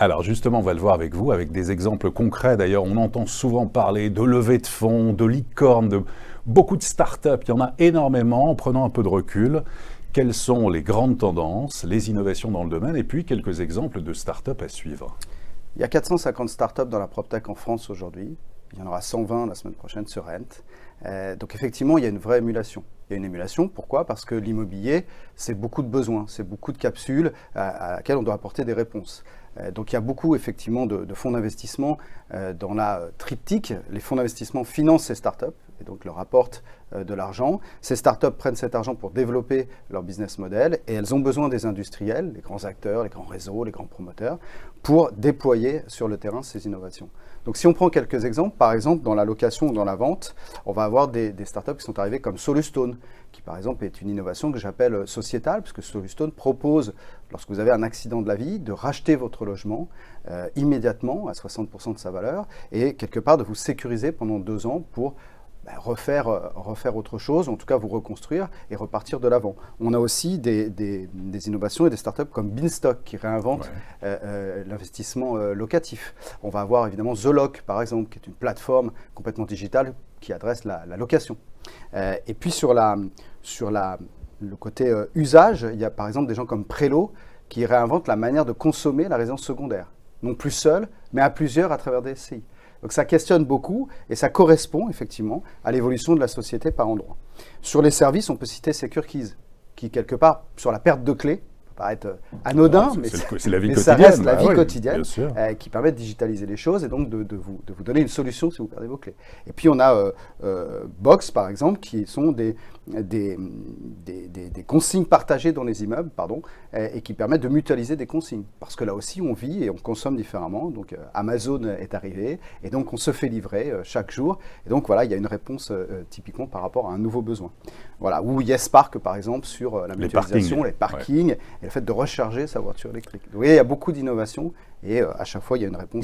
Alors justement, on va le voir avec vous, avec des exemples concrets. D'ailleurs, on entend souvent parler de levée de fonds, de licorne, de beaucoup de start-up. Il y en a énormément. En prenant un peu de recul, quelles sont les grandes tendances, les innovations dans le domaine, et puis quelques exemples de start-up à suivre. Il y a 450 startups dans la PropTech en France aujourd'hui. Il y en aura 120 la semaine prochaine sur Rent. Donc effectivement, il y a une vraie émulation. Il y a une émulation, pourquoi ? Parce que l'immobilier, c'est beaucoup de besoins, c'est beaucoup de capsules à laquelle on doit apporter des réponses. Donc il y a beaucoup effectivement de fonds d'investissement dans la triptyque. Les fonds d'investissement financent ces startups et donc leur apportent de l'argent. Ces startups prennent cet argent pour développer leur business model et elles ont besoin des industriels, les grands acteurs, les grands réseaux, les grands promoteurs, pour déployer sur le terrain ces innovations. Donc si on prend quelques exemples, par exemple dans la location ou dans la vente, on va avoir des startups qui sont arrivées comme Solustone, qui par exemple est une innovation que j'appelle sociétale, puisque Solustone propose, lorsque vous avez un accident de la vie, de racheter votre logement immédiatement à 60% de sa valeur et quelque part de vous sécuriser pendant 2 ans pour refaire autre chose, en tout cas vous reconstruire et repartir de l'avant. On a aussi des innovations et des startups comme Beanstalk qui réinventent l'investissement locatif. On va avoir évidemment The Lock par exemple, qui est une plateforme complètement digitale qui adresse la location. Et puis sur le côté usage, il y a par exemple des gens comme Prelo qui réinventent la manière de consommer la résidence secondaire. Non plus seul, mais à plusieurs à travers des SCI. Donc ça questionne beaucoup et ça correspond effectivement à l'évolution de la société par endroits. Sur les services, on peut citer SecureKeys, qui quelque part, sur la perte de clés, peut paraître anodin, mais ça reste la vie quotidienne qui permet de digitaliser les choses et donc de vous donner une solution si vous perdez vos clés. Et puis on a Box par exemple, qui sont des consignes partagées dans les immeubles, et qui permettent de mutualiser des consignes. Parce que là aussi, on vit et on consomme différemment. Donc, Amazon est arrivé et donc on se fait livrer chaque jour. Et donc, voilà, il y a une réponse typiquement par rapport à un nouveau besoin. Voilà. Ou YesPark, par exemple, sur la mutualisation, les parkings et le fait de recharger sa voiture électrique. Donc, vous voyez, il y a beaucoup d'innovations et à chaque fois, il y a une réponse.